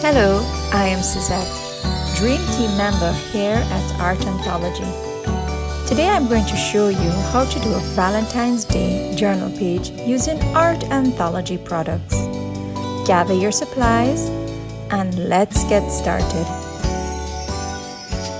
Hello, I am Suzette, Dream Team member here at Art Anthology. Today I'm going to show you how to do a Valentine's Day journal page using Art Anthology products. Gather your supplies and let's get started.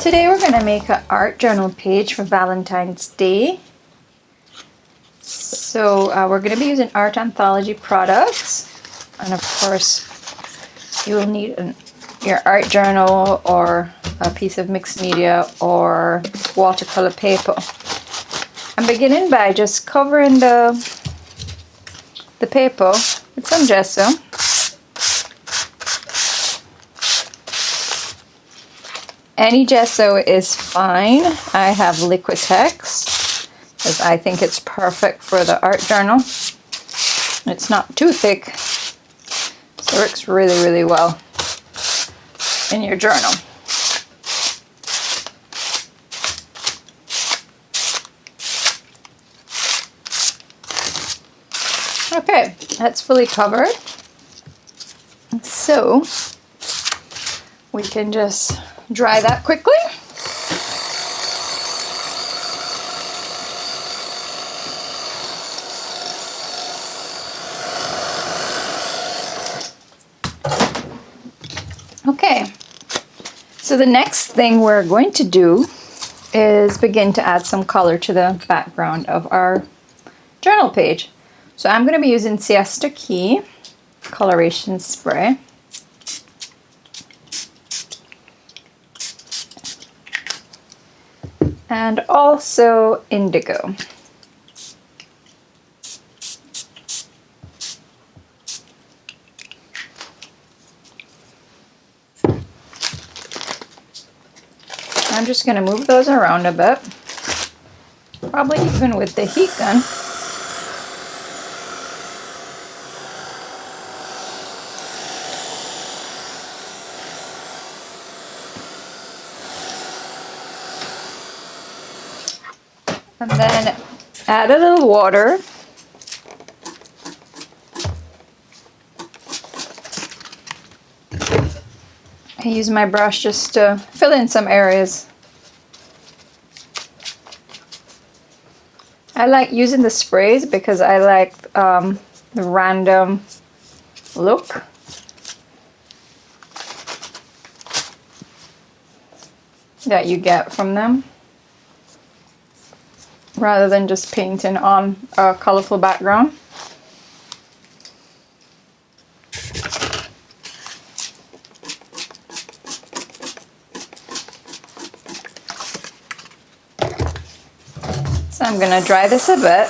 Today we're going to make an art journal page for Valentine's Day. So we're going to be using Art Anthology products, and of course you will need your art journal or a piece of mixed media or watercolor paper. I'm beginning by just covering the paper with some gesso. Any gesso is fine. I have Liquitex because I think it's perfect for the art journal. It's not too thick, so it works really, really well in your journal. Okay, that's fully covered. So we can just dry that quickly. Okay, so the next thing we're going to do is begin to add some color to the background of our journal page. So I'm going to be using Siesta Key Coloration Spray. And also Indigo. I'm just going to move those around a bit, probably even with the heat gun. And then add a little water. I use my brush just to fill in some areas. I like using the sprays because I like the random look. That you get from them, rather than just painting on a colorful background. So I'm going to dry this a bit.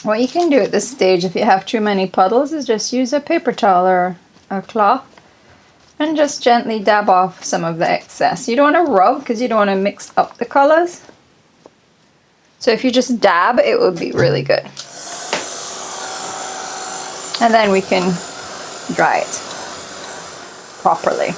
What you can do at this stage, if you have too many puddles, is just use a paper towel or a cloth and just gently dab off some of the excess. You don't want to rub because you don't want to mix up the colors. So if you just dab, it would be really good. And then we can dry it properly.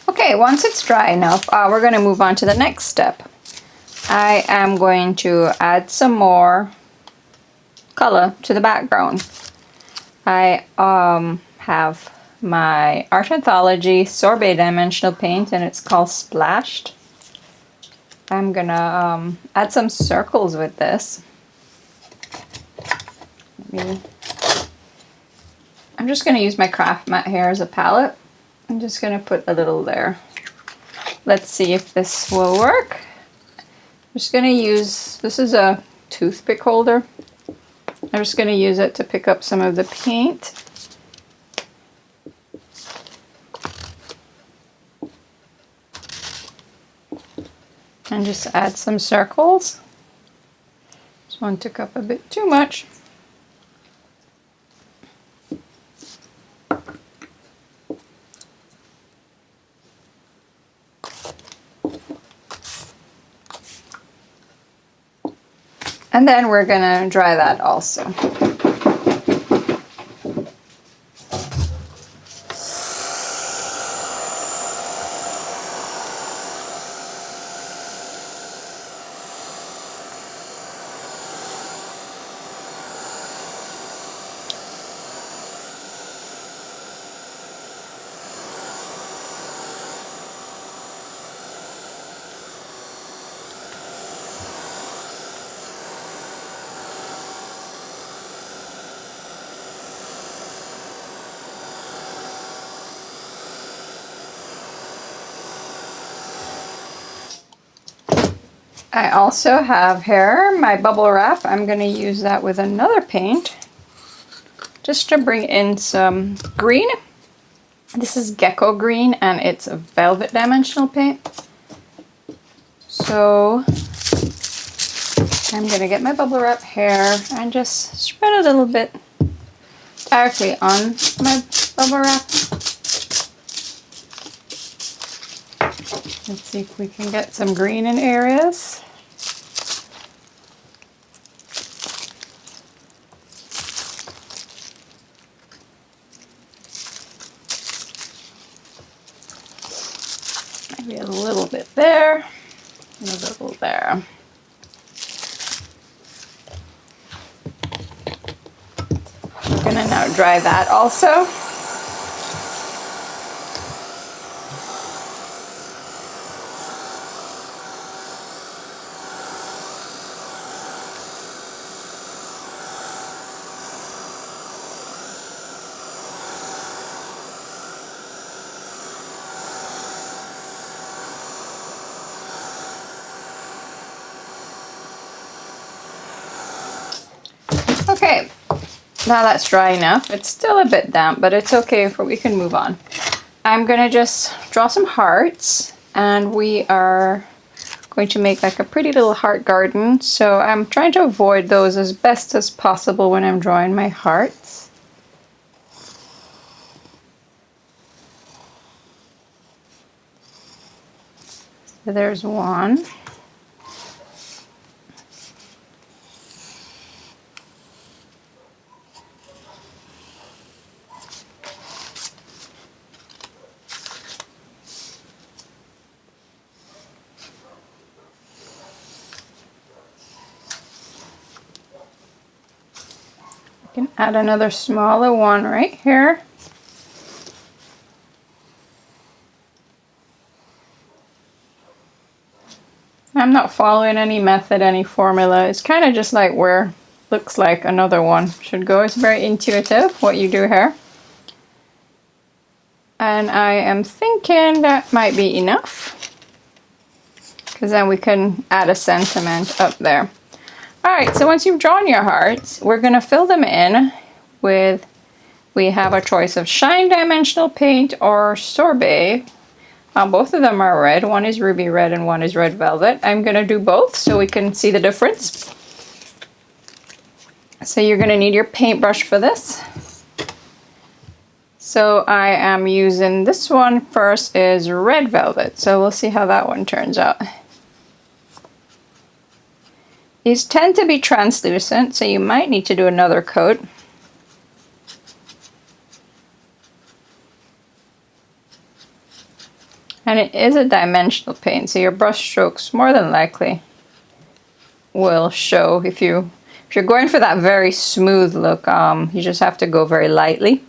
Okay, once it's dry enough, we're going to move on to the next step. I am going to add some more color to the background. I have my Art Anthology Sorbet dimensional paint, and it's called Splashed. I'm gonna add some circles with this. I'm just gonna use my craft mat here as a palette. I'm just gonna put a little there. Let's see if this will work. I'm just gonna use, this is a toothpick holder. I'm just gonna use it to pick up some of the paint. And just add some circles. This one took up a bit too much. And then we're gonna dry that also. I also have here my bubble wrap. I'm going to use that with another paint just to bring in some green. This is Gecko green and it's a velvet dimensional paint. So I'm going to get my bubble wrap here and just spread a little bit directly on my bubble wrap. Let's see if we can get some green in areas. Maybe a little bit there, and a little there. We're gonna now dry that also. Okay, now that's dry enough. It's still a bit damp, but it's okay, we can move on. I'm gonna just draw some hearts, and we are going to make like a pretty little heart garden. So I'm trying to avoid those as best as possible when I'm drawing my hearts. So there's one. Can add another smaller one right here. I'm not following any method, any formula. It's kind of just like where looks like another one should go. It's very intuitive what you do here. And I am thinking that might be enough, because then we can add a sentiment up there. Alright, so once you've drawn your hearts, we're going to fill them in with, we have a choice of shine dimensional paint or sorbet. Both of them are red. One is ruby red and one is red velvet. I'm going to do both so we can see the difference. So you're going to need your paintbrush for this. So I am using this one first, is red velvet. So we'll see how that one turns out. These tend to be translucent, so you might need to do another coat. And it is a dimensional paint, so your brush strokes more than likely will show. If you're going for that very smooth look, you just have to go very lightly.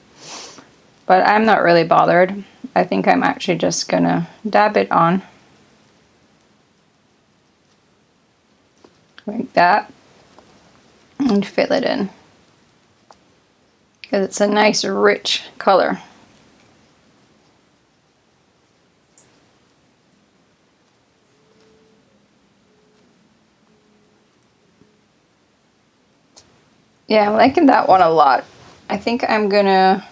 but I'm not really bothered. I think I'm actually just gonna dab it on like that and fill it in because it's a nice rich color. Yeah, I'm liking that one a lot. I think I'm gonna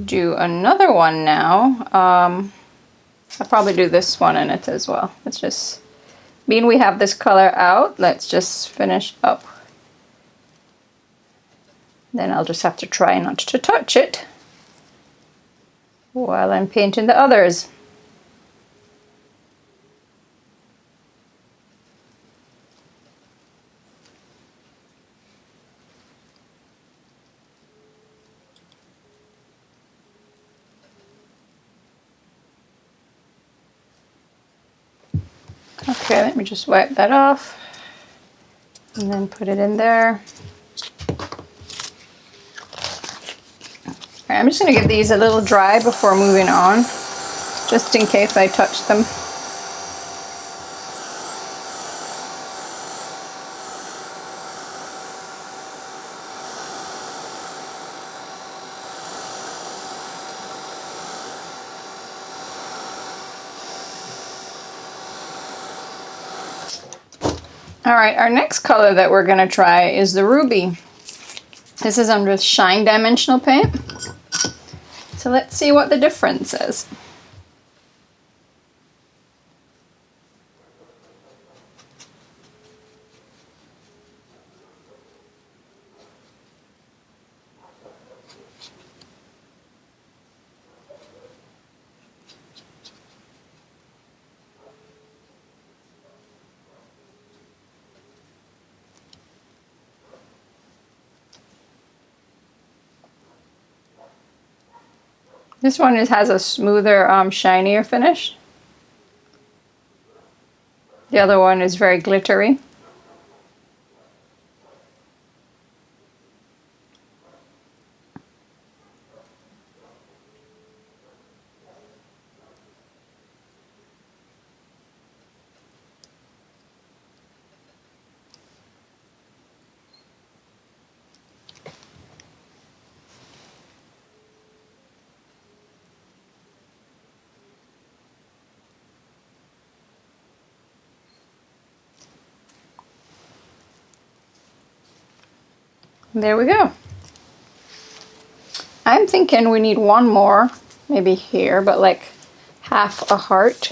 do another one now. I'll probably do this one in it as well. Let's just, being we have this color out, let's just finish up. Then I'll just have to try not to touch it while I'm painting the others. Okay, let me just wipe that off and then put it in there. Alright, I'm just going to give these a little dry before moving on, just in case I touch them. Alright, our next color that we're going to try is the ruby. This is under Shine Dimensional Paint. So let's see what the difference is. This one has a smoother, shinier finish. The other one is very glittery. There we go. I'm thinking we need one more, maybe here, but like half a heart.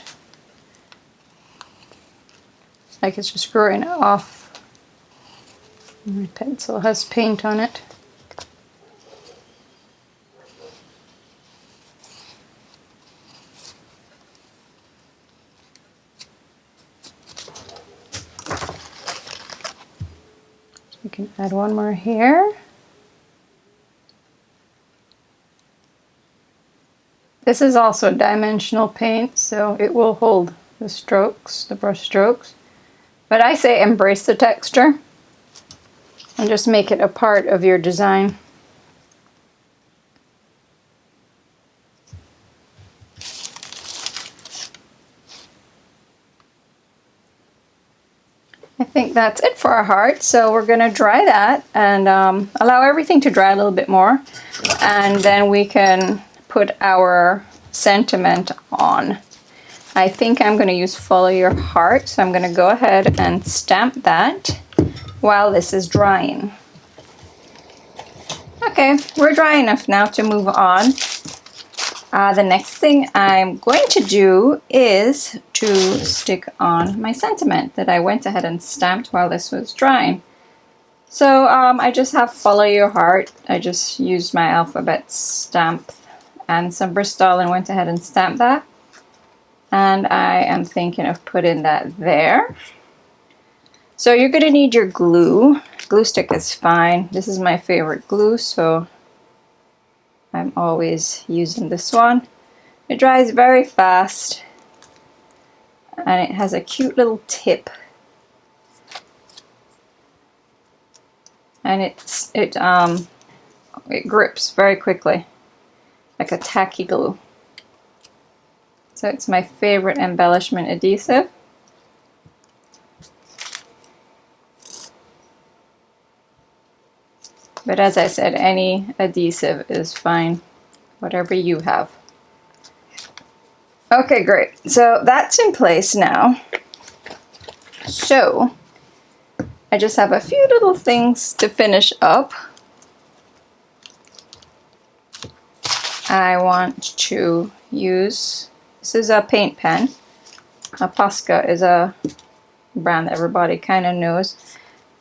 Like it's just growing off. My pencil has paint on it. We can add one more here. This is also dimensional paint, so it will hold the strokes, the brush strokes. But I say embrace the texture and just make it a part of your design. I think that's it for our heart, so we're going to dry that and allow everything to dry a little bit more, and then we can put our sentiment on. I think I'm going to use Follow Your Heart, so I'm going to go ahead and stamp that while this is drying. Okay, we're dry enough now to move on. The next thing I'm going to do is to stick on my sentiment that I went ahead and stamped while this was drying. So I just have Follow Your Heart. I just used my alphabet stamp and some Bristol and went ahead and stamped that. And I am thinking of putting that there. So you're going to need your glue. Glue stick is fine. This is my favorite glue, so I'm always using this one. It dries very fast and it has a cute little tip. And it grips very quickly. like a tacky glue. So it's my favorite embellishment adhesive. But as I said, any adhesive is fine, whatever you have. Okay, great. So that's in place now. So I just have a few little things to finish up. I want to use, this is a paint pen. A Posca is a brand that everybody kind of knows.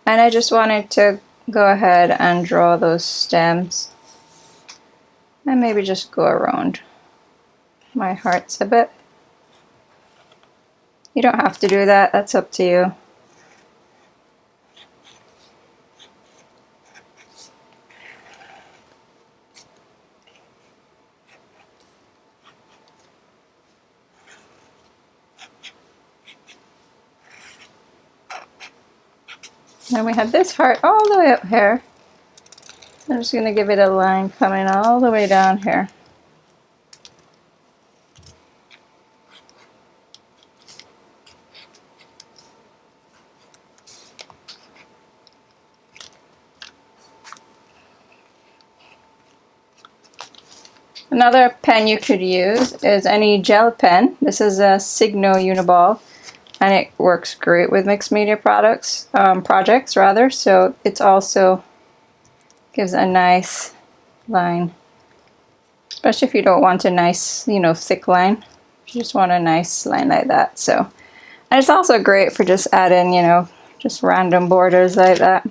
And I just wanted to go ahead and draw those stems. And maybe just go around my hearts a bit. You don't have to do that, that's up to you. Now we have this heart all the way up here. I'm just going to give it a line coming all the way down here. Another pen you could use is any gel pen. This is a Signo Uniball, and it works great with mixed media projects. So it's also gives a nice line, especially if you don't want a nice, thick line. You just want a nice line like that. So, and it's also great for just adding, just random borders like that.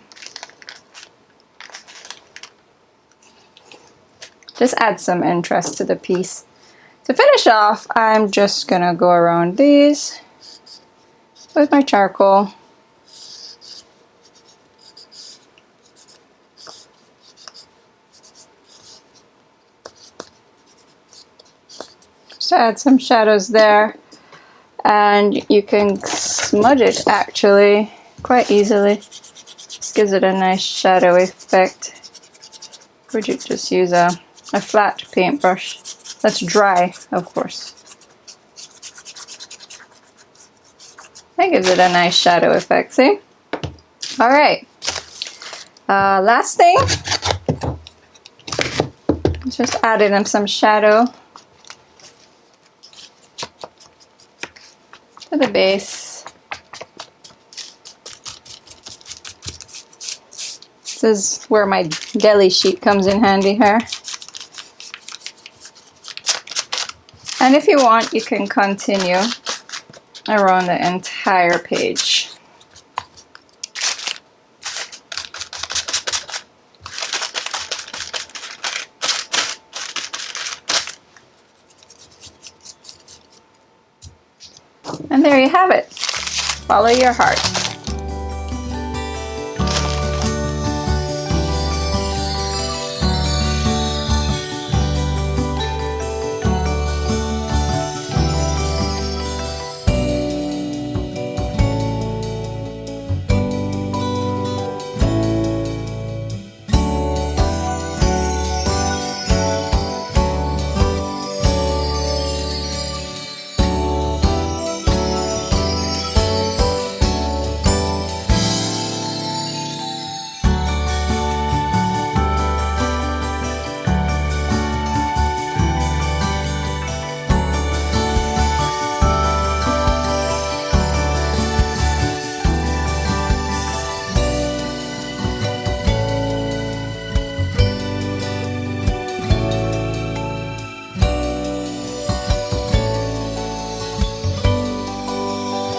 Just add some interest to the piece. To finish off, I'm just gonna go around these with my charcoal. Just add some shadows there, and you can smudge it actually quite easily. Just gives it a nice shadow effect. Would you just use a flat paintbrush that's dry, of course. That gives it a nice shadow effect, see? Alright, last thing, just adding in some shadow to the base. This is where my deli sheet comes in handy here. And if you want, you can continue around the entire page. And there you have it. Follow your heart.